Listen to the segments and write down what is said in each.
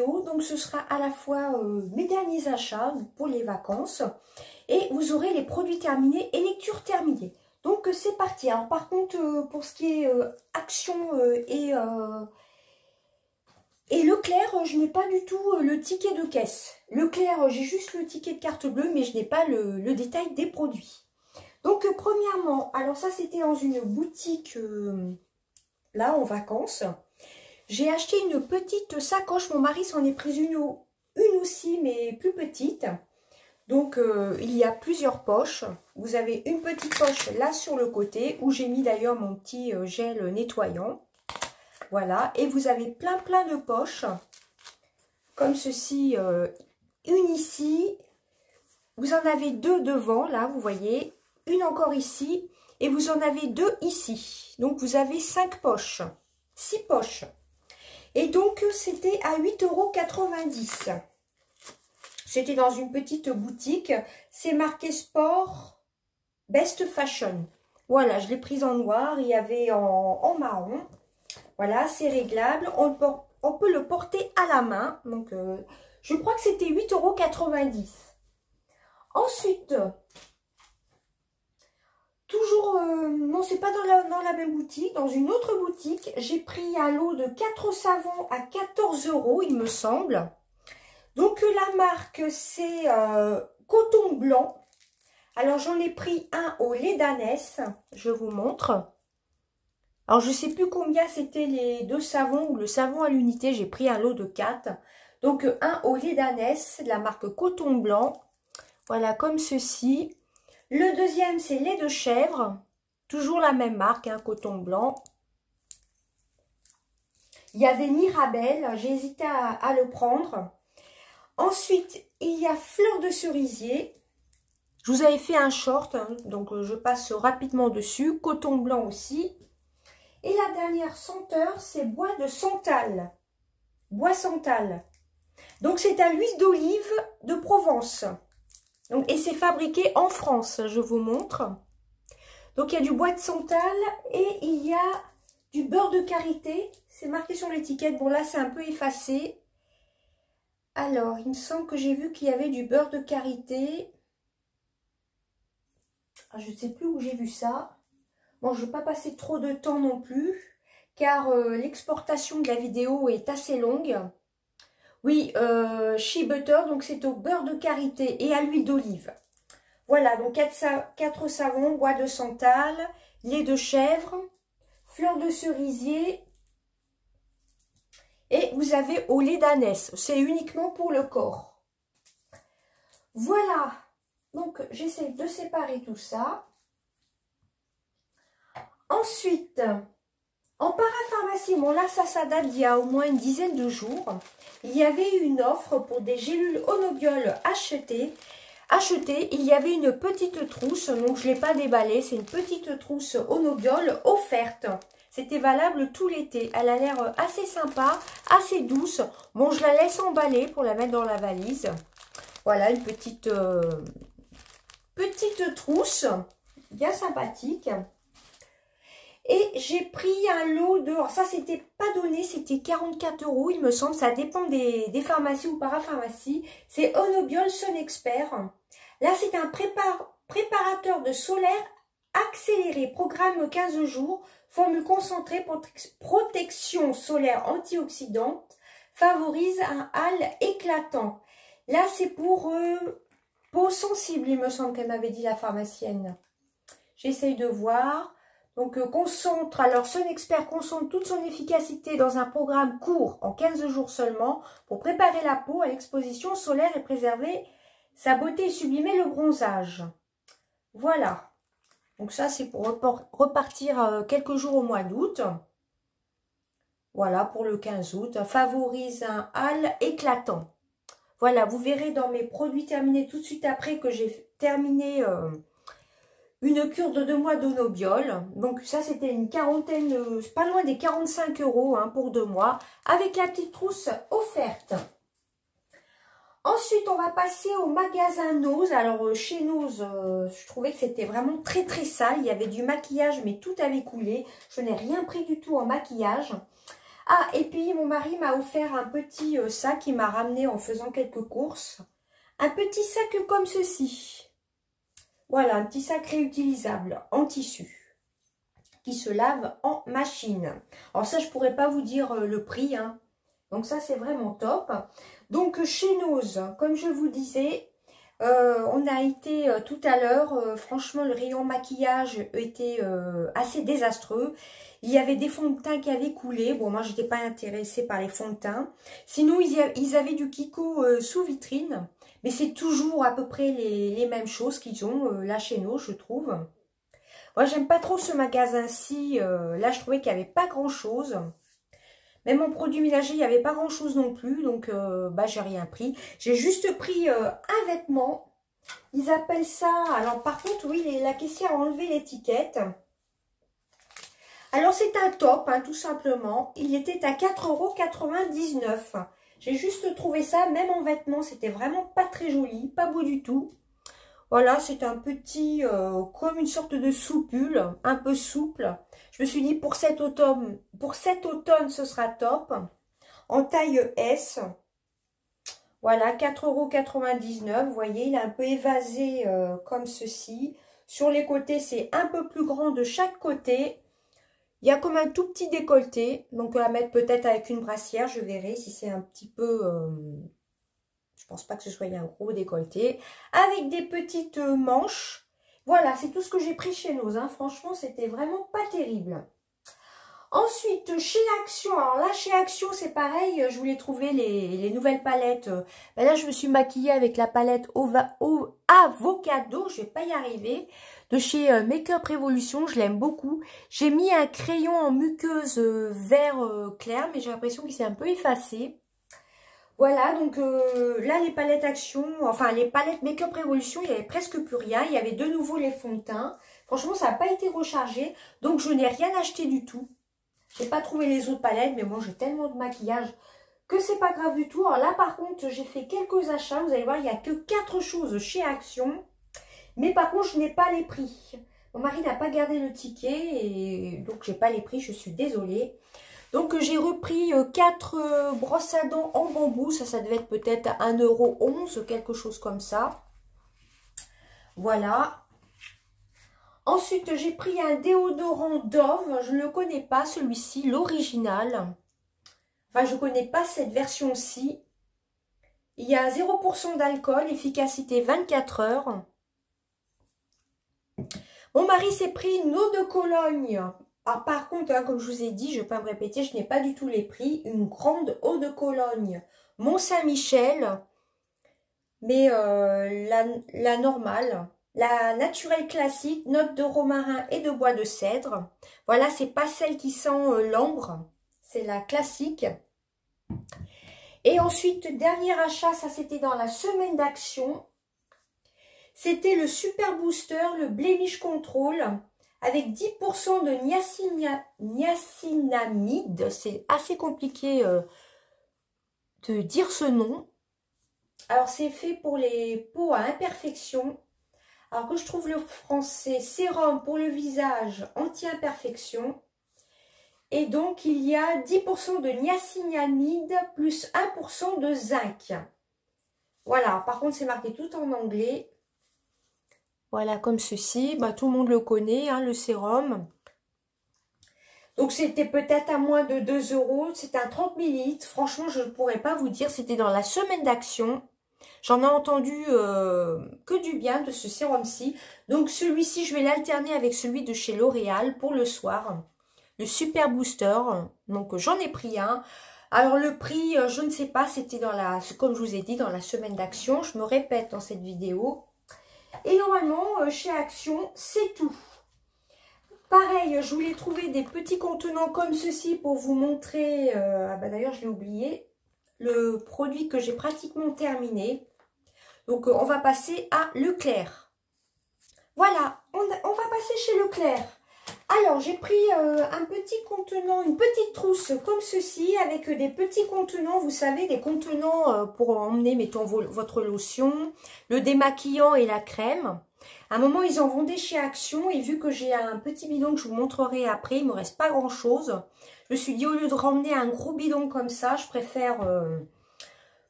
vidéo. Donc ce sera à la fois mes derniers achats pour les vacances. Et vous aurez les produits terminés et lectures terminées. Donc c'est parti. Alors par contre, pour ce qui est Action et Leclerc, je n'ai pas du tout le ticket de caisse. Leclerc, j'ai juste le ticket de carte bleue, mais je n'ai pas le détail des produits. Donc premièrement, alors ça c'était dans une boutique là en vacances. J'ai acheté une petite sacoche. Mon mari s'en est pris une aussi, mais plus petite. Donc, il y a plusieurs poches. Vous avez une petite poche là sur le côté, où j'ai mis d'ailleurs mon petit gel nettoyant. Voilà. Et vous avez plein de poches, comme ceci. Une ici. Vous en avez deux devant, là, vous voyez. Une encore ici. Et vous en avez deux ici. Donc, vous avez 5 poches. 6 poches. Et donc, c'était à 8,90 €. C'était dans une petite boutique. C'est marqué Sport Best Fashion. Voilà, je l'ai prise en noir. Il y avait en marron. Voilà, c'est réglable. On peut le porter à la main. Donc, je crois que c'était 8,90 €. Ensuite, toujours, non, c'est pas dans la même boutique. Dans une autre boutique, j'ai pris un lot de 4 savons à 14 €, il me semble. Donc la marque c'est Coton Blanc. Alors j'en ai pris un au lait d'ânesse, je vous montre. Alors je sais plus combien c'était les deux savons ou le savon à l'unité, j'ai pris un lot de 4. Donc un au lait d'ânesse de la marque Coton Blanc. Voilà comme ceci. Le deuxième c'est lait de chèvre, toujours la même marque, hein, Coton Blanc. Il y avait Mirabelle, j'ai hésité à le prendre. Ensuite, il y a Fleur de cerisier. Je vous avais fait un short, hein, donc je passe rapidement dessus. Coton Blanc aussi. Et la dernière senteur, c'est bois de santal. Bois santal. Donc, c'est à l'huile d'olive de Provence. Donc, et c'est fabriqué en France, je vous montre. Donc, il y a du bois de santal et il y a du beurre de karité. C'est marqué sur l'étiquette. Bon, là, c'est un peu effacé. Alors, il me semble que j'ai vu qu'il y avait du beurre de karité. Je ne sais plus où j'ai vu ça. Bon, je ne vais pas passer trop de temps non plus, car l'exportation de la vidéo est assez longue. Oui, Shea Butter, donc c'est au beurre de karité et à l'huile d'olive. Voilà, donc 4 savons, bois de santal, lait de chèvre, fleur de cerisier. Et vous avez au lait d'ânesse. C'est uniquement pour le corps. Voilà. Donc, j'essaie de séparer tout ça. Ensuite, en parapharmacie, bon là, ça date d'il y a au moins une dizaine de jours. Il y avait une offre pour des gélules Onobiol achetées. Il y avait une petite trousse. Donc, je ne l'ai pas déballée. C'est une petite trousse Onobiol offerte. C'était valable tout l'été. Elle a l'air assez sympa, assez douce. Bon, je la laisse emballer pour la mettre dans la valise. Voilà, une petite trousse, bien sympathique. Et j'ai pris un lot de... Alors ça, c'était pas donné, c'était 44 €, il me semble. Ça dépend des pharmacies ou parapharmacies. C'est Onobiol Sun Expert. Là, c'est un préparateur de solaire accéléré. Programme 15 jours. Formule concentrée, protection solaire antioxydante, favorise un hâle éclatant. Là, c'est pour peau sensible, il me semble qu'elle m'avait dit la pharmacienne. J'essaye de voir. Donc, concentre. Alors, Sun Expert concentre toute son efficacité dans un programme court, en 15 jours seulement, pour préparer la peau à l'exposition solaire et préserver sa beauté et sublimer le bronzage. Voilà. Donc ça, c'est pour repartir quelques jours au mois d'août. Voilà, pour le 15 août. Favorise un hâle éclatant. Voilà, vous verrez dans mes produits terminés tout de suite après que j'ai terminé une cure de 2 mois d'Onobiol. Donc ça, c'était une quarantaine, pas loin des 45 € hein, pour 2 mois, avec la petite trousse offerte. Ensuite, on va passer au magasin Nose. Alors, chez Nose, je trouvais que c'était vraiment très sale. Il y avait du maquillage, mais tout avait coulé. Je n'ai rien pris du tout en maquillage. Ah, et puis mon mari m'a offert un petit sac qu'il m'a ramené en faisant quelques courses. Un petit sac comme ceci. Voilà, un petit sac réutilisable en tissu qui se lave en machine. Alors ça, je pourrais pas vous dire le prix, hein. Donc ça, c'est vraiment top. Donc chez Nose, comme je vous disais, on a été tout à l'heure, franchement, le rayon maquillage était assez désastreux. Il y avait des fonds de teint qui avaient coulé. Bon, moi, je n'étais pas intéressée par les fonds de teint. Sinon, ils avaient du Kiko sous vitrine. Mais c'est toujours à peu près les mêmes choses qu'ils ont là chez nous, je trouve. Moi, j'aime pas trop ce magasin-ci. Là, je trouvais qu'il n'y avait pas grand-chose. Même en produit ménager, il n'y avait pas grand-chose non plus. Donc, bah, j'ai rien pris. J'ai juste pris un vêtement. Ils appellent ça... Alors, par contre, oui, la caissière a enlevé l'étiquette. Alors, c'est un top, hein, tout simplement. Il était à 4,99 €. J'ai juste trouvé ça, même en vêtements, c'était vraiment pas très joli, pas beau du tout. Voilà, c'est un petit, comme une sorte de soupule, un peu souple. Je me suis dit, pour cet automne, ce sera top. En taille S. Voilà, 4,99 €. Vous voyez, il est un peu évasé comme ceci. Sur les côtés, c'est un peu plus grand de chaque côté. Il y a comme un tout petit décolleté. Donc, à mettre peut-être avec une brassière. Je verrai si c'est un petit peu... je pense pas que ce soit un gros décolleté. Avec des petites manches. Voilà, c'est tout ce que j'ai pris chez Nose. Hein. Franchement, c'était vraiment pas terrible. Ensuite, chez Action. Alors là, chez Action, c'est pareil. Je voulais trouver les nouvelles palettes. Ben là, je me suis maquillée avec la palette Avocado. Je vais pas y arriver. De chez Make-up Revolution. Je l'aime beaucoup. J'ai mis un crayon en muqueuse vert clair. Mais j'ai l'impression qu'il s'est un peu effacé. Voilà, donc là, les palettes Action, enfin les palettes Make-up Revolution, il n'y avait presque plus rien. Il y avait de nouveau les fonds de teint. Franchement, ça n'a pas été rechargé. Donc, je n'ai rien acheté du tout. Je n'ai pas trouvé les autres palettes, mais moi, j'ai tellement de maquillage que c'est pas grave du tout. Alors là, par contre, j'ai fait quelques achats. Vous allez voir, il n'y a que 4 choses chez Action. Mais par contre, je n'ai pas les prix. Mon mari n'a pas gardé le ticket et donc, je n'ai pas les prix. Je suis désolée. Donc, j'ai repris 4 brosses à dents en bambou. Ça devait être peut-être 1,11 €, quelque chose comme ça. Voilà. Ensuite, j'ai pris un déodorant Dove. Je ne le connais pas, celui-ci, l'original. Enfin, je ne connais pas cette version-ci. Il y a 0% d'alcool, efficacité 24 heures. Mon mari s'est pris une eau de Cologne. Alors, par contre, hein, comme je vous ai dit, je ne vais pas me répéter, je n'ai pas du tout les prix. Une grande eau de Cologne Mont-Saint-Michel. Mais la normale. La naturelle classique, note de romarin et de bois de cèdre. Voilà, c'est pas celle qui sent l'ambre. C'est la classique. Et ensuite, dernier achat, ça c'était dans la semaine d'Action. C'était le Super Booster, le Blemish Control, avec 10% de niacinamide. C'est assez compliqué de dire ce nom. Alors, c'est fait pour les peaux à imperfection. Alors que je trouve le français, sérum pour le visage anti-imperfection. Et donc, il y a 10% de niacinamide plus 1% de zinc. Voilà, par contre, c'est marqué tout en anglais. Voilà, comme ceci. Bah, tout le monde le connaît, hein, le sérum. Donc, c'était peut-être à moins de 2 €. C'est un 30 ml. Franchement, je ne pourrais pas vous dire. C'était dans la semaine d'Action. J'en ai entendu que du bien de ce sérum-ci. Donc, celui-ci, je vais l'alterner avec celui de chez L'Oréal pour le soir. Le Super Booster. Donc, j'en ai pris un. Alors, le prix, je ne sais pas. C'était dans la, comme je vous ai dit, dans la semaine d'Action. Je me répète dans cette vidéo. Et normalement, chez Action, c'est tout. Pareil, je voulais trouver des petits contenants comme ceci pour vous montrer. D'ailleurs, je l'ai oublié. Le produit que j'ai pratiquement terminé. Donc, on va passer à Leclerc. Voilà, on va passer chez Leclerc. Alors, j'ai pris un petit contenant, une petite trousse comme ceci, avec des petits contenants, vous savez, des contenants pour emmener, mettons, votre lotion, le démaquillant et la crème. À un moment, ils en vendaient chez Action et vu que j'ai un petit bidon que je vous montrerai après, il me reste pas grand chose. Je me suis dit, au lieu de ramener un gros bidon comme ça, je préfère...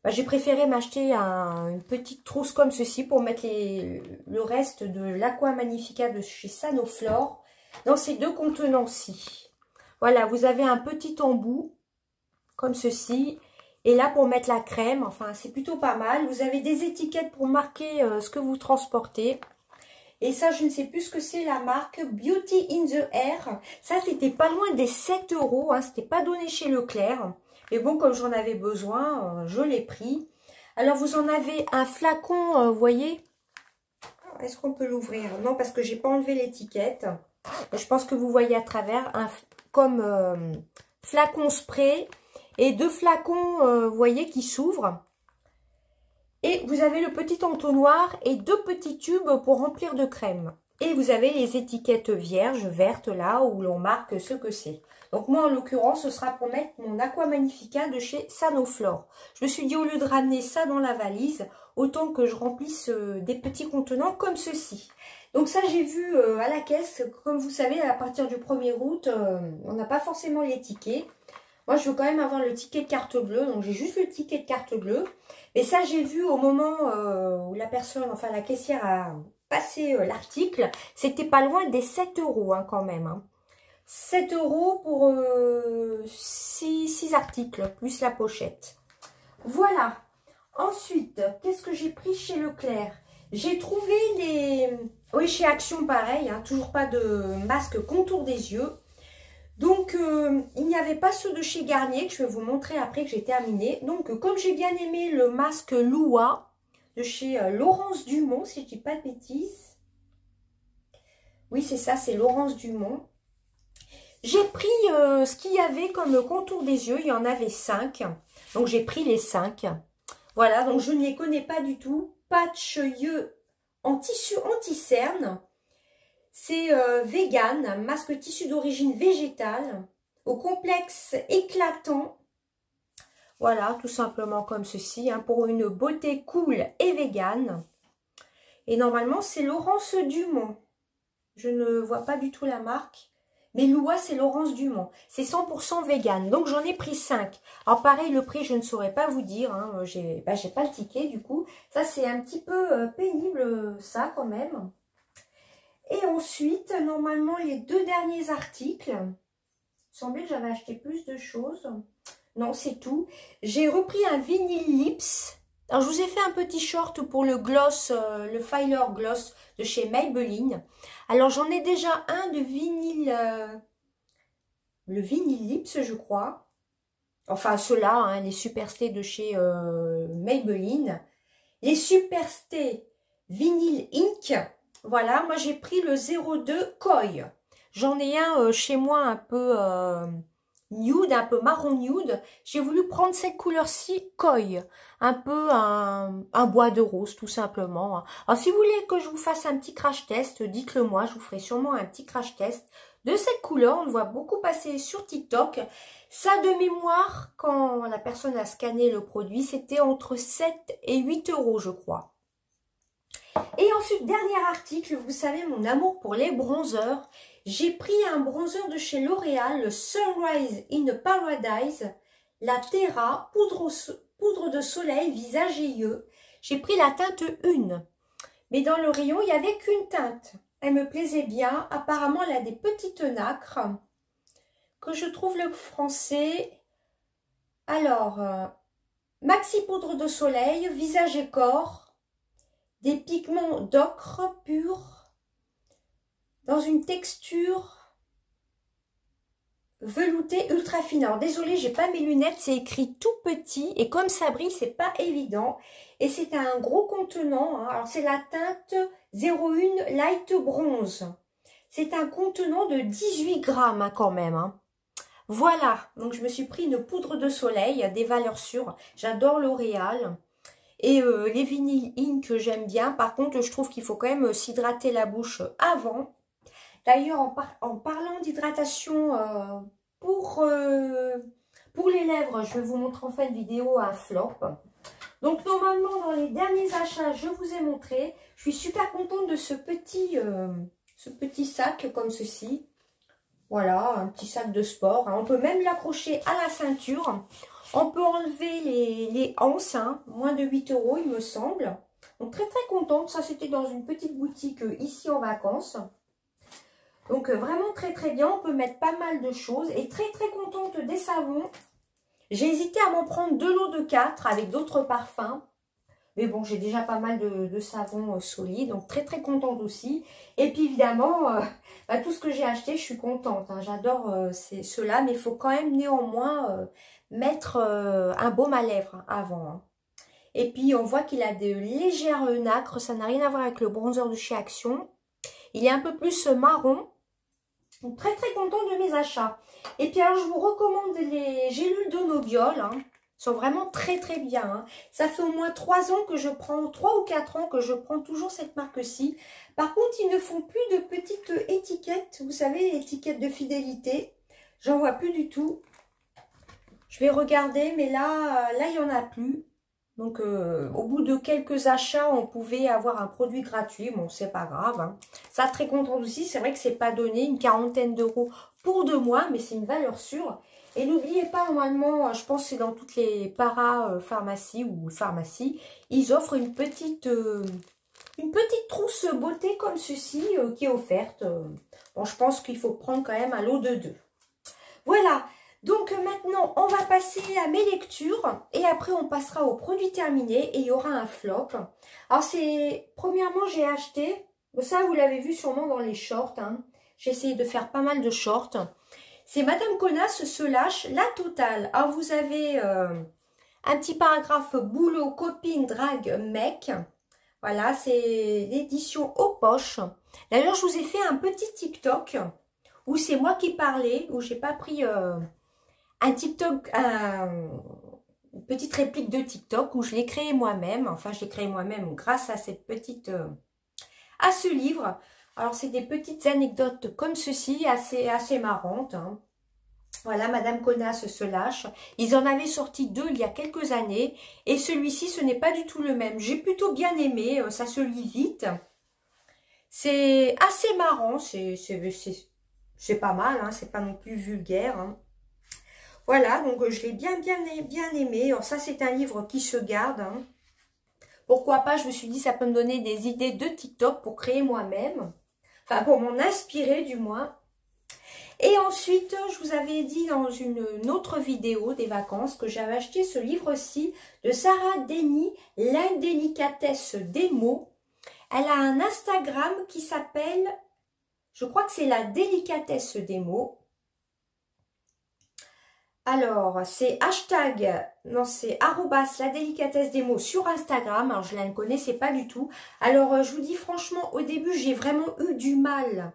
j'ai préféré m'acheter une petite trousse comme ceci pour mettre le reste de l'Aqua Magnifica de chez Sanoflore dans ces deux contenants-ci. Voilà, vous avez un petit embout comme ceci. Et là, pour mettre la crème, enfin, c'est plutôt pas mal. Vous avez des étiquettes pour marquer ce que vous transportez. Et ça, je ne sais plus ce que c'est la marque Beauty in the Air. Ça, c'était pas loin des 7 €. Hein, c'était pas donné chez Leclerc. Mais bon, comme j'en avais besoin, je l'ai pris. Alors, vous en avez un flacon, vous voyez. Est-ce qu'on peut l'ouvrir? Non, parce que j'ai pas enlevé l'étiquette. Je pense que vous voyez à travers. Comme flacon spray. Et 2 flacons, vous voyez, qui s'ouvrent. Et vous avez le petit entonnoir et 2 petits tubes pour remplir de crème. Et vous avez les étiquettes vierges, vertes, là, où l'on marque ce que c'est. Donc moi, en l'occurrence, ce sera pour mettre mon Aqua Magnifica de chez Sanoflore. Je me suis dit, au lieu de ramener ça dans la valise, autant que je remplisse des petits contenants comme ceci. Donc ça, j'ai vu à la caisse, comme vous savez, à partir du 1er août, on n'a pas forcément les tickets. Moi, je veux quand même avoir le ticket de carte bleue, donc j'ai juste le ticket de carte bleue. Et ça, j'ai vu au moment où la personne, enfin la caissière a passé l'article, c'était pas loin des 7 € hein, quand même. Hein. 7 € pour 6 articles, plus la pochette. Voilà. Ensuite, qu'est-ce que j'ai pris chez Leclerc? J'ai trouvé les... Oui, chez Action, pareil, hein, toujours pas de masque contour des yeux. Donc, il n'y avait pas ceux de chez Garnier, que je vais vous montrer après que j'ai terminé. Donc, comme j'ai bien aimé le masque Lua de chez Laurence Dumont, si je ne dis pas de bêtises. Oui, c'est ça, c'est Laurence Dumont. J'ai pris ce qu'il y avait comme contour des yeux, il y en avait 5. Donc, j'ai pris les 5. Voilà, donc je ne les connais pas du tout. Patch yeux en tissu anti-cerne. C'est vegan, masque tissu d'origine végétale, au complexe éclatant. Voilà, tout simplement comme ceci, hein, pour une beauté cool et vegan. Et normalement, c'est Laurence Dumont. Je ne vois pas du tout la marque. Mais Lua, c'est Laurence Dumont. C'est 100% vegan. Donc, j'en ai pris 5. Alors, pareil, le prix, je ne saurais pas vous dire. Hein. J'ai pas le ticket, du coup. Ça, c'est un petit peu pénible, ça, quand même. Et ensuite, normalement, les 2 derniers articles. Il semblait que j'avais acheté plus de choses. Non, c'est tout. J'ai repris un vinyle lips. Alors, je vous ai fait un petit short pour le gloss, le Filer Gloss de chez Maybelline. Alors, j'en ai déjà un de vinyle, le vinyle lips, je crois. Enfin, ceux-là, hein, les Superstay de chez Maybelline. Les Superstay Vinyl Ink. Voilà, moi j'ai pris le 02 Koi. J'en ai un chez moi un peu nude, un peu marron nude. J'ai voulu prendre cette couleur-ci Koi. Un peu un bois de rose tout simplement. Alors si vous voulez que je vous fasse un petit crash test, dites-le moi. Je vous ferai sûrement un petit crash test de cette couleur. On le voit beaucoup passer sur TikTok. Ça de mémoire, quand la personne a scanné le produit, c'était entre 7 et 8 € je crois. Et ensuite, dernier article, vous savez mon amour pour les bronzers. J'ai pris un bronzer de chez L'Oréal, le Sunrise in Paradise, la Terra, poudre de soleil, visage et yeux. J'ai pris la teinte 1. Mais dans le rayon, il n'y avait qu'une teinte. Elle me plaisait bien. Apparemment, elle a des petites nacres. Que je trouve le français. Alors, maxi poudre de soleil, visage et corps. Des pigments d'ocre pur dans une texture veloutée ultra fine. Alors désolé, j'ai pas mes lunettes, c'est écrit tout petit et comme ça brille, c'est pas évident. Et c'est un gros contenant. Hein. Alors c'est la teinte 01 Light Bronze. C'est un contenant de 18 grammes hein, quand même. Hein. Voilà, donc je me suis pris une poudre de soleil, des valeurs sûres. J'adore L'Oréal. Et les vinyles ink, j'aime bien. Par contre, je trouve qu'il faut quand même s'hydrater la bouche avant. D'ailleurs, en parlant d'hydratation pour les lèvres, je vais vous montrer en fin de vidéo un flop. Donc normalement dans les derniers achats, je vous ai montré. Je suis super contente de ce petit sac comme ceci. Voilà, un petit sac de sport. On peut même l'accrocher à la ceinture. On peut enlever les anses, hein, moins de 8 € il me semble. Donc très très contente. Ça c'était dans une petite boutique ici en vacances. Donc vraiment très très bien. On peut mettre pas mal de choses. Et très très contente des savons. J'ai hésité à m'en prendre 2 lots de 4 avec d'autres parfums. Mais bon, j'ai déjà pas mal de savons solides. Donc très très contente aussi. Et puis évidemment, tout ce que j'ai acheté, je suis contente. Hein. J'adore ceux-là. Mais il faut quand même néanmoins mettre un baume à lèvres avant. Hein. Et puis on voit qu'il a de légères nacres. Ça n'a rien à voir avec le bronzer de chez Action. Il est un peu plus marron. Donc très très contente de mes achats. Et puis alors je vous recommande les gélules de Nobiol. Hein. Ils sont vraiment très très bien. Hein. Ça fait au moins 3 ans que je prends, 3 ou 4 ans que je prends toujours cette marque-ci. Par contre, ils ne font plus de petites étiquettes. Vous savez, étiquettes de fidélité. J'en vois plus du tout. Je vais regarder, mais là il n'y en a plus. Donc, au bout de quelques achats, on pouvait avoir un produit gratuit. Bon, c'est pas grave. Hein. Ça, très contente aussi. C'est vrai que c'est pas donné, une quarantaine d'euros pour 2 mois, mais c'est une valeur sûre. Et n'oubliez pas, normalement, je pense que c'est dans toutes les para-pharmacies ou pharmacies, ils offrent une petite trousse beauté comme ceci qui est offerte. Bon, je pense qu'il faut prendre quand même un lot de 2. Voilà. Donc maintenant, on va passer à mes lectures et après on passera aux produits terminés et il y aura un flop. Alors premièrement, j'ai acheté, ça vous l'avez vu sûrement dans les shorts, hein. J'ai essayé de faire pas mal de shorts. C'est Madame Connasse se lâche la totale. Alors vous avez un petit paragraphe boulot, copine, drague, mec. Voilà, c'est l'édition aux poches. D'ailleurs, je vous ai fait un petit TikTok où c'est moi qui parlais, où j'ai pas pris... un TikTok, une petite réplique de TikTok où je l'ai créé moi-même. Enfin, je l'ai créé moi-même grâce à cette petite, à ce livre. Alors, c'est des petites anecdotes comme ceci, assez marrantes. Hein. Voilà, Madame Connasse se lâche. Ils en avaient sorti 2 il y a quelques années. Et celui-ci, ce n'est pas du tout le même. J'ai plutôt bien aimé. Ça se lit vite. C'est assez marrant. C'est pas mal. Hein, c'est pas non plus vulgaire. Hein. Voilà, donc je l'ai bien aimé. Alors ça, c'est un livre qui se garde. Hein. Pourquoi pas, je me suis dit, ça peut me donner des idées de TikTok pour créer moi-même. Enfin, pour m'en inspirer du moins. Et ensuite, je vous avais dit dans une autre vidéo des vacances que j'avais acheté ce livre-ci de Sarah Denny, L'indélicatesse des mots. Elle a un Instagram qui s'appelle, je crois que c'est la délicatesse des mots. Alors, c'est hashtag, non, c'est arrobas la délicatesse des mots sur Instagram. Alors, je ne la connaissais pas du tout. Alors, je vous dis franchement, au début, j'ai vraiment eu du mal.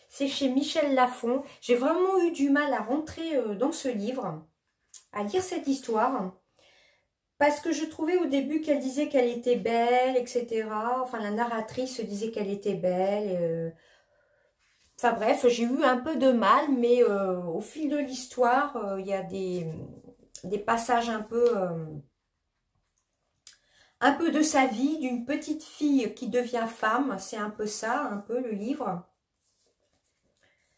C'est chez Michel Lafon. J'ai vraiment eu du mal à rentrer dans ce livre, à lire cette histoire. Parce que je trouvais au début qu'elle disait qu'elle était belle, etc. Enfin, la narratrice disait qu'elle était belle. Enfin bref, j'ai eu un peu de mal, mais au fil de l'histoire, il y a des passages un peu de sa vie, d'une petite fille qui devient femme. C'est un peu ça, un peu le livre.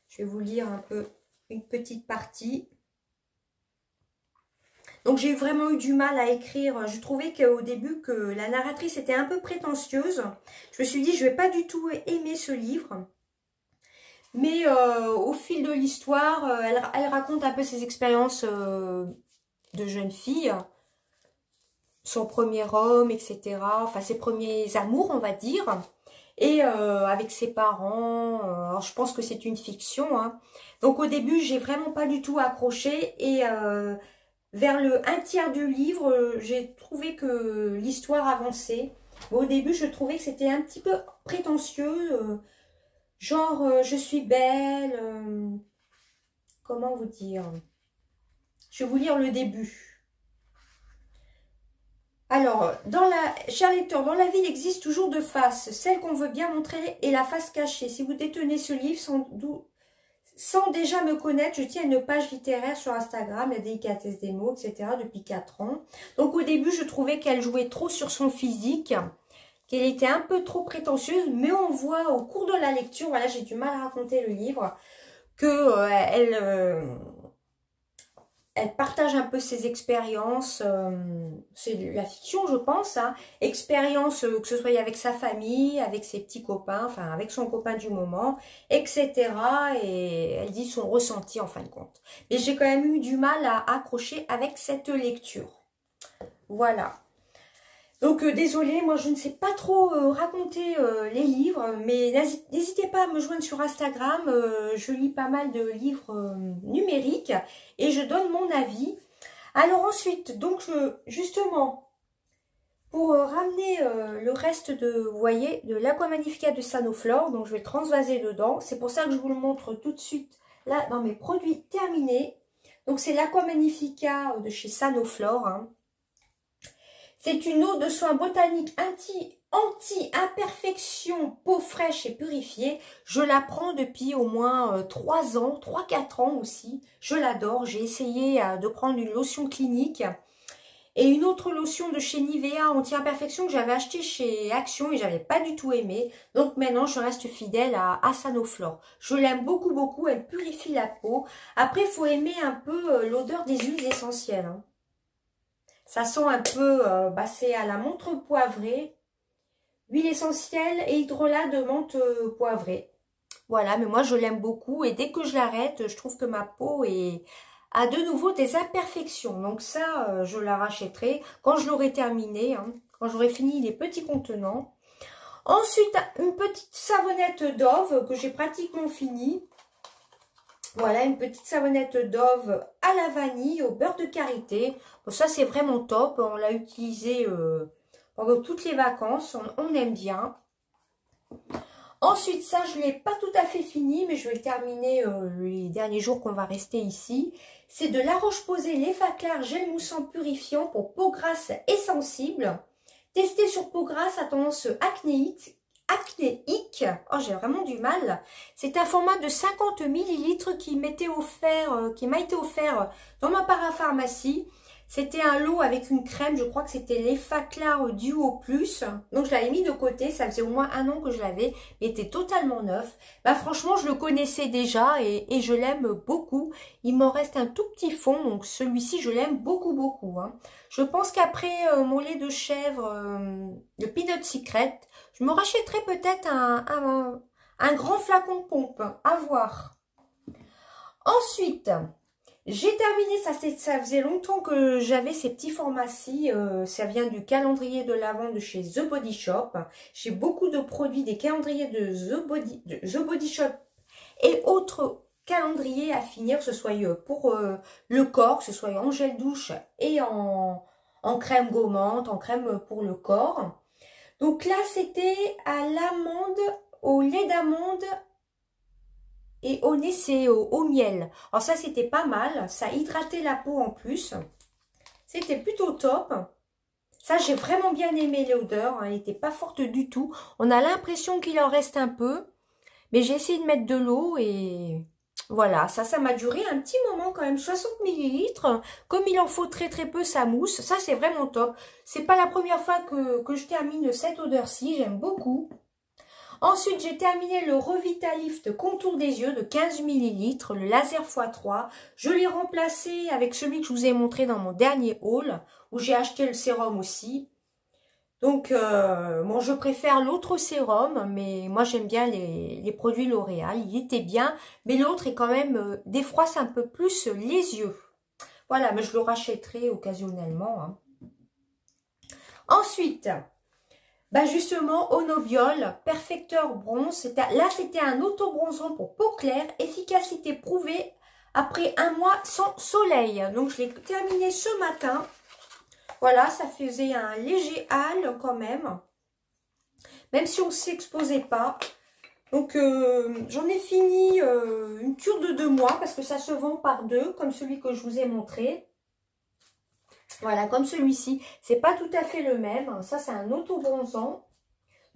Je vais vous lire un peu une petite partie. Donc j'ai vraiment eu du mal à écrire. Je trouvais qu'au début que la narratrice était un peu prétentieuse. Je me suis dit, je ne vais pas du tout aimer ce livre. Mais au fil de l'histoire, elle raconte un peu ses expériences de jeune fille, son premier homme, etc. Enfin, ses premiers amours, on va dire. Et avec ses parents, alors je pense que c'est une fiction. Hein. Donc au début, j'ai vraiment pas du tout accroché. Et vers le 1/3 du livre, j'ai trouvé que l'histoire avançait. Mais au début, je trouvais que c'était un petit peu prétentieux. Genre, je suis belle, comment vous dire? Je vais vous lire le début. Alors, cher lecteur, dans la vie, il existe toujours 2 faces. Celle qu'on veut bien montrer et la face cachée. Si vous détenez ce livre, sans déjà me connaître, je tiens une page littéraire sur Instagram, la délicatesse des mots, etc. depuis 4 ans. Donc au début, je trouvais qu'elle jouait trop sur son physique, qu'elle était un peu trop prétentieuse, mais on voit au cours de la lecture, voilà, j'ai du mal à raconter le livre, que elle partage un peu ses expériences, c'est de la fiction je pense, hein, expériences que ce soit avec sa famille, avec ses petits copains, enfin avec son copain du moment, etc. Et elle dit son ressenti en fin de compte. Mais j'ai quand même eu du mal à accrocher avec cette lecture. Voilà. Donc désolée, moi je ne sais pas trop raconter les livres, mais n'hésitez pas à me joindre sur Instagram, je lis pas mal de livres numériques et je donne mon avis. Alors ensuite, donc justement, pour ramener le reste de, vous voyez, de l'Aqua Magnifica de Sanoflore, donc je vais le transvaser dedans, c'est pour ça que je vous le montre tout de suite là dans mes produits terminés. Donc c'est l'Aqua Magnifica de chez Sanoflore, hein. C'est une eau de soin botanique anti-imperfection, peau fraîche et purifiée. Je la prends depuis au moins 3 ans, 3-4 ans aussi. Je l'adore. J'ai essayé de prendre une lotion clinique et une autre lotion de chez Nivea anti-imperfection que j'avais acheté chez Action et j'avais pas du tout aimé. Donc maintenant, je reste fidèle à Sanoflore. Je l'aime beaucoup, beaucoup. Elle purifie la peau. Après, il faut aimer un peu l'odeur des huiles essentielles, hein. Ça sent un peu, c'est à la menthe poivrée, huile essentielle et hydrolat de menthe poivrée. Voilà, mais moi je l'aime beaucoup et dès que je l'arrête, je trouve que ma peau a de nouveau des imperfections. Donc ça, je la rachèterai quand je l'aurai terminé, hein, quand j'aurai fini les petits contenants. Ensuite, une petite savonnette Dove que j'ai pratiquement finie. Voilà, une petite savonnette Dove à la vanille, au beurre de karité. Bon, ça, c'est vraiment top. On l'a utilisé pendant toutes les vacances. On aime bien. Ensuite, ça, je ne l'ai pas tout à fait fini, mais je vais le terminer les derniers jours qu'on va rester ici. C'est de La Roche-Posay l'Effaclar gel moussant purifiant pour peau grasse et sensible. Testé sur peau grasse à tendance acnéique. Oh, j'ai vraiment du mal. C'est un format de 50 ml qui m'a été offert dans ma parapharmacie. C'était un lot avec une crème, je crois que c'était l'Effaclar Duo Plus. Donc je l'avais mis de côté, ça faisait au moins 1 an que je l'avais. Il était totalement neuf. Bah franchement, je le connaissais déjà et je l'aime beaucoup. Il m'en reste un tout petit fond, donc celui-ci, je l'aime beaucoup, beaucoup, hein. Je pense qu'après mon lait de chèvre, le Peanut Secret, je me rachèterai peut-être un grand flacon de pompe, à voir. Ensuite, j'ai terminé, ça faisait longtemps que j'avais ces petits formats-ci, ça vient du calendrier de l'Avent de chez The Body Shop. J'ai beaucoup de produits, des calendriers de The Body Shop et autres calendriers à finir, que ce soit pour le corps, que ce soit en gel douche et en crème gommante, en crème pour le corps. Donc là, c'était à l'amande, au lait d'amande et au nez, c'est au miel. Alors ça, c'était pas mal. Ça hydratait la peau en plus. C'était plutôt top. Ça, j'ai vraiment bien aimé l'odeur. Elle n'était pas forte du tout. On a l'impression qu'il en reste un peu. Mais j'ai essayé de mettre de l'eau et voilà. Ça m'a duré un petit moment quand même. 60 ml. Comme il en faut très très peu, ça mousse. Ça, c'est vraiment top. C'est pas la première fois que je termine cette odeur-ci. J'aime beaucoup. Ensuite, j'ai terminé le Revitalift Contour des yeux de 15 ml, le laser x3. Je l'ai remplacé avec celui que je vous ai montré dans mon dernier haul, où j'ai acheté le sérum aussi. Donc, bon, je préfère l'autre sérum, mais moi j'aime bien les produits L'Oréal. Il était bien, mais l'autre est quand même défroisse un peu plus les yeux. Voilà, mais je le rachèterai occasionnellement, hein. Ensuite... bah justement, Onobiol, Perfecteur Bronze, là c'était un auto-bronzant pour peau claire, efficacité prouvée après 1 mois sans soleil. Donc je l'ai terminé ce matin. Voilà, ça faisait un léger hâle quand même si on ne s'exposait pas. Donc j'en ai fini une cure de 2 mois parce que ça se vend par 2, comme celui que je vous ai montré. Voilà, comme celui-ci. C'est pas tout à fait le même. Ça, c'est un auto-bronzant.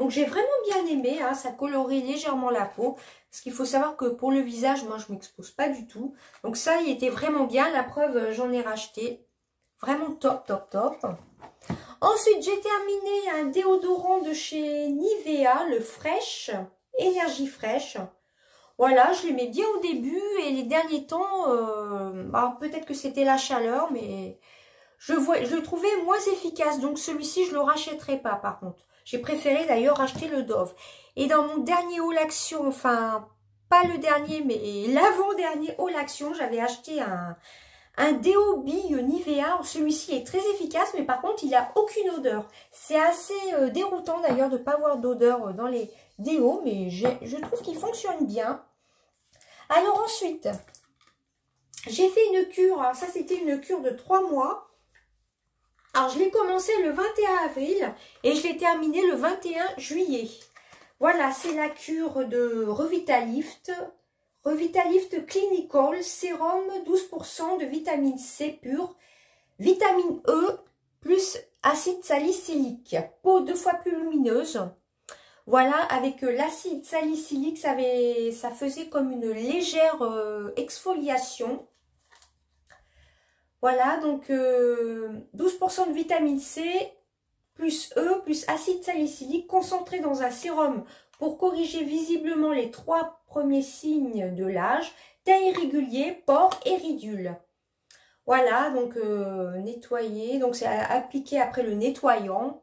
Donc j'ai vraiment bien aimé, hein, ça colorait légèrement la peau. Parce qu'il faut savoir que pour le visage, moi je m'expose pas du tout. Donc ça, il était vraiment bien. La preuve, j'en ai racheté. Vraiment top, top, top. Ensuite, j'ai terminé un déodorant de chez Nivea, le Fresh, Énergie Fraîche. Voilà, je l'aimais bien au début et les derniers temps, peut-être que c'était la chaleur, mais je le trouvais moins efficace. Donc celui-ci, je le rachèterai pas par contre. J'ai préféré d'ailleurs acheter le Dove. Et dans mon dernier haul action, enfin, pas le dernier, mais l'avant-dernier haul action, j'avais acheté un déo bille Nivea. Celui-ci est très efficace, mais par contre, il n'a aucune odeur. C'est assez déroutant d'ailleurs de ne pas avoir d'odeur dans les déos, mais je trouve qu'il fonctionne bien. Alors ensuite, j'ai fait une cure. Alors ça, c'était une cure de 3 mois. Alors, je l'ai commencé le 21 avril et je l'ai terminé le 21 juillet. Voilà, c'est la cure de Revitalift. Revitalift Clinical Sérum 12% de vitamine C pure, vitamine E plus acide salicylique. Peau 2 fois plus lumineuse. Voilà, avec l'acide salicylique, ça faisait comme une légère exfoliation. Voilà, donc 12% de vitamine C, plus E, plus acide salicylique, concentré dans un sérum pour corriger visiblement les 3 premiers signes de l'âge, teint irrégulier, pores et ridules. Voilà, donc nettoyer, donc c'est appliqué après le nettoyant.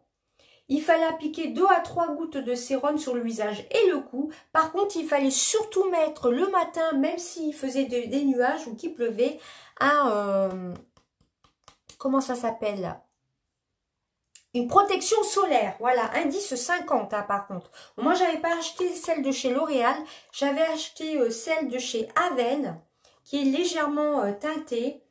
Il fallait appliquer 2 à 3 gouttes de sérum sur le visage et le cou. Par contre, il fallait surtout mettre le matin, même s'il faisait des nuages ou qu'il pleuvait, comment ça s'appelle? Une protection solaire. Voilà, indice 50 hein, par contre. Moi, j'avais pas acheté celle de chez L'Oréal. J'avais acheté celle de chez Aven, qui est légèrement teintée.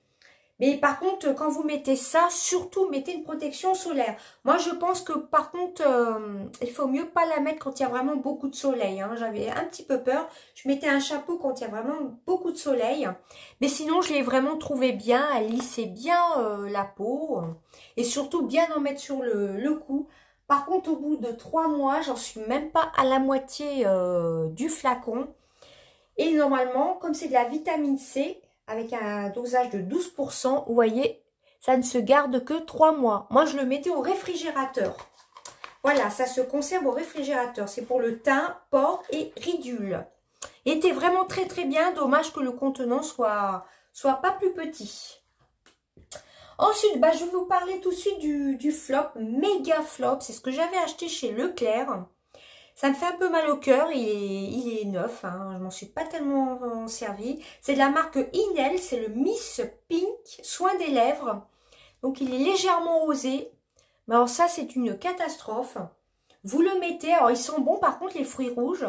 Mais par contre, quand vous mettez ça, surtout mettez une protection solaire. Moi, je pense que par contre, il faut mieux pas la mettre quand il y a vraiment beaucoup de soleil. Hein. J'avais un petit peu peur. Je mettais un chapeau quand il y a vraiment beaucoup de soleil. Mais sinon, je l'ai vraiment trouvé bien. Elle lissait bien la peau. Et surtout, bien en mettre sur le cou. Par contre, au bout de 3 mois, j'en suis même pas à la moitié du flacon. Et normalement, comme c'est de la vitamine C, avec un dosage de 12%, vous voyez, ça ne se garde que 3 mois. Moi, je le mettais au réfrigérateur. Voilà, ça se conserve au réfrigérateur. C'est pour le teint, pores et ridules. Il était vraiment très très bien. Dommage que le contenant soit pas plus petit. Ensuite, je vais vous parler tout de suite du flop, méga flop. C'est ce que j'avais acheté chez Leclerc. Ça me fait un peu mal au cœur, il est neuf, hein, je m'en suis pas tellement servi. C'est de la marque Inel, c'est le Miss Pink Soin des lèvres. Donc il est légèrement rosé. Mais alors ça c'est une catastrophe. Vous le mettez, alors ils sont bons par contre les fruits rouges.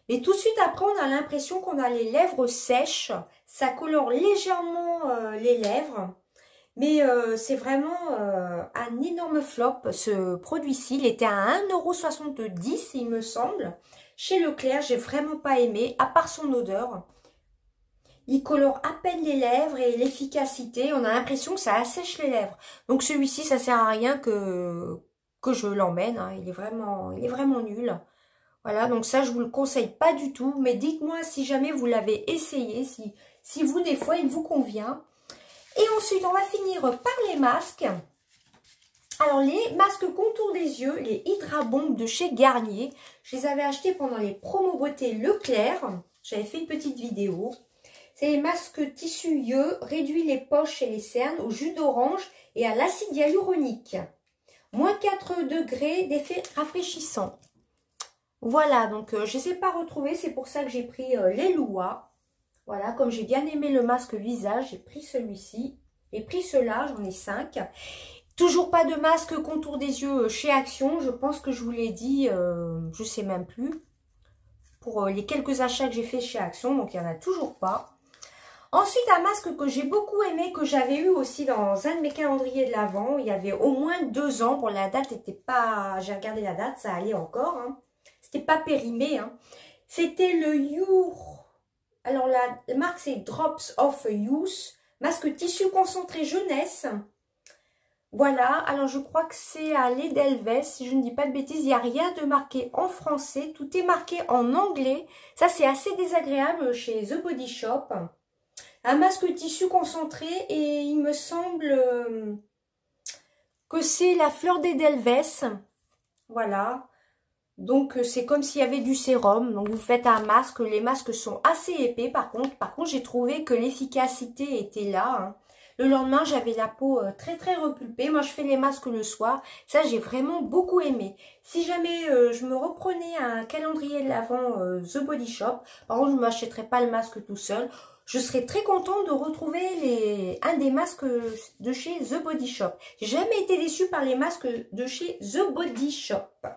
Mais tout de suite après on a l'impression qu'on a les lèvres sèches. Ça colore légèrement les lèvres. Mais c'est vraiment un énorme flop, ce produit-ci. Il était à 1,70 €, il me semble. Chez Leclerc, j'ai vraiment pas aimé, à part son odeur. Il colore à peine les lèvres et l'efficacité, on a l'impression que ça assèche les lèvres. Donc celui-ci, ça sert à rien que je l'emmène. Hein. Il est vraiment nul. Voilà, donc ça, je vous le conseille pas du tout. Mais dites-moi si jamais vous l'avez essayé, si vous, des fois, il vous convient. Et ensuite, on va finir par les masques. Alors, les masques contour des yeux, les Hydra Bomb de chez Garnier. Je les avais achetés pendant les promos beauté Leclerc. J'avais fait une petite vidéo. C'est les masques tissu yeux, réduit les poches et les cernes au jus d'orange et à l'acide hyaluronique. Moins 4 degrés d'effet rafraîchissant. Voilà, donc je ne les ai pas retrouvés. C'est pour ça que j'ai pris les Lua. Voilà, comme j'ai bien aimé le masque visage, j'ai pris celui-ci. J'ai pris ceux-là, j'en ai 5. Toujours pas de masque contour des yeux chez Action. Je pense que je vous l'ai dit, je sais même plus. Pour les quelques achats que j'ai fait chez Action, donc il n'y en a toujours pas. Ensuite, un masque que j'ai beaucoup aimé, que j'avais eu aussi dans un de mes calendriers de l'Avent. Il y avait au moins 2 ans. Bon, la date n'était pas... J'ai regardé la date, ça allait encore. Hein. C'était pas périmé. Hein. C'était le Your... Alors, la marque, c'est Drops of Youth. Masque tissu concentré jeunesse. Voilà, alors je crois que c'est à l'Edelweiss, si je ne dis pas de bêtises, il n'y a rien de marqué en français, tout est marqué en anglais. Ça, c'est assez désagréable chez The Body Shop. Un masque tissu concentré et il me semble que c'est la fleur d'Edelweiss. Voilà. Donc, c'est comme s'il y avait du sérum. Donc, vous faites un masque. Les masques sont assez épais, par contre. Par contre, j'ai trouvé que l'efficacité était là. Hein. Le lendemain, j'avais la peau très, très repulpée. Moi, je fais les masques le soir. Ça, j'ai vraiment beaucoup aimé. Si jamais je me reprenais un calendrier de l'Avent The Body Shop, par contre, je ne m'achèterais pas le masque tout seul. Je serais très contente de retrouver un des masques de chez The Body Shop. J'ai jamais été déçue par les masques de chez The Body Shop.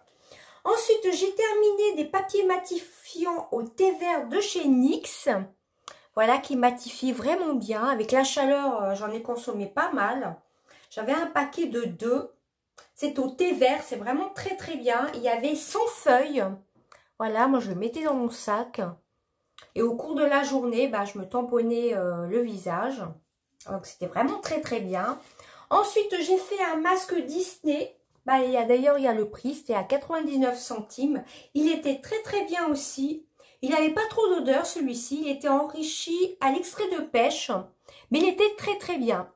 Ensuite, j'ai terminé des papiers matifiants au thé vert de chez NYX. Voilà, qui matifie vraiment bien. Avec la chaleur, j'en ai consommé pas mal. J'avais un paquet de 2. C'est au thé vert, c'est vraiment très très bien. Il y avait 100 feuilles. Voilà, moi je le mettais dans mon sac. Et au cours de la journée, bah, je me tamponnais le visage. Donc c'était vraiment très très bien. Ensuite, j'ai fait un masque Disney. Bah, d'ailleurs, il y a le prix, c'était à 99 centimes. Il était très très bien aussi. Il n'avait pas trop d'odeur celui-ci. Il était enrichi à l'extrait de pêche. Mais il était très très bien.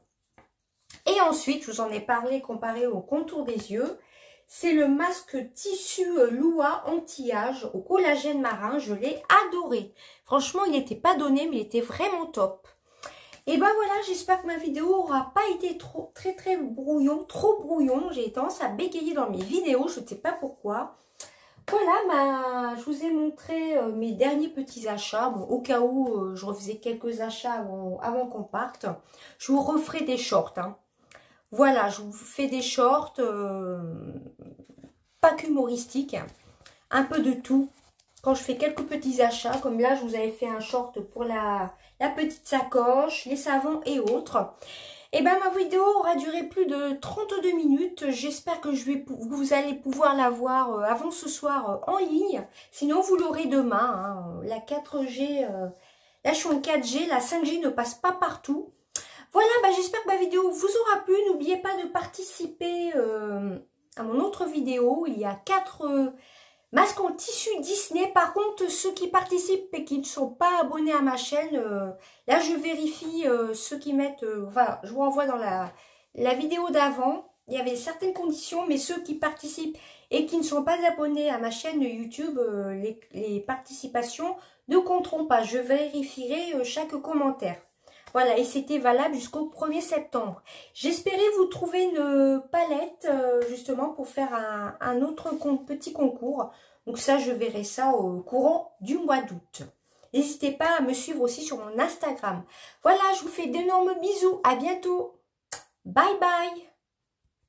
Et ensuite, je vous en ai parlé comparé au contour des yeux. C'est le masque tissu Lua anti-âge au collagène marin. Je l'ai adoré. Franchement, il n'était pas donné, mais il était vraiment top. Et ben voilà, j'espère que ma vidéo aura pas été très brouillon, trop brouillon. J'ai tendance à bégayer dans mes vidéos, je ne sais pas pourquoi. Voilà, je vous ai montré mes derniers petits achats. Bon, au cas où je refaisais quelques achats avant qu'on parte, je vous referai des shorts. Hein. Voilà, je vous fais des shorts, pas qu'humoristiques, un peu de tout. Quand je fais quelques petits achats, comme là, je vous avais fait un short pour la petite sacoche, les savons et autres. Et ben ma vidéo aura duré plus de 32 minutes. J'espère que vous allez pouvoir la voir avant ce soir en ligne. Sinon, vous l'aurez demain. Hein. La 4G, là je suis en 4G, la 5G ne passe pas partout. Voilà, ben, j'espère que ma vidéo vous aura plu. N'oubliez pas de participer à mon autre vidéo. Il y a 4... masque en tissu Disney. Par contre, ceux qui participent et qui ne sont pas abonnés à ma chaîne, là je vérifie ceux qui mettent, enfin je vous renvoie dans la vidéo d'avant. Il y avait certaines conditions, mais ceux qui participent et qui ne sont pas abonnés à ma chaîne YouTube, les participations ne compteront pas. Je vérifierai chaque commentaire. Voilà, et c'était valable jusqu'au 1er septembre. J'espérais vous trouver une palette, justement, pour faire un autre petit concours. Donc ça, je verrai ça au courant du mois d'août. N'hésitez pas à me suivre aussi sur mon Instagram. Voilà, je vous fais d'énormes bisous. À bientôt. Bye bye.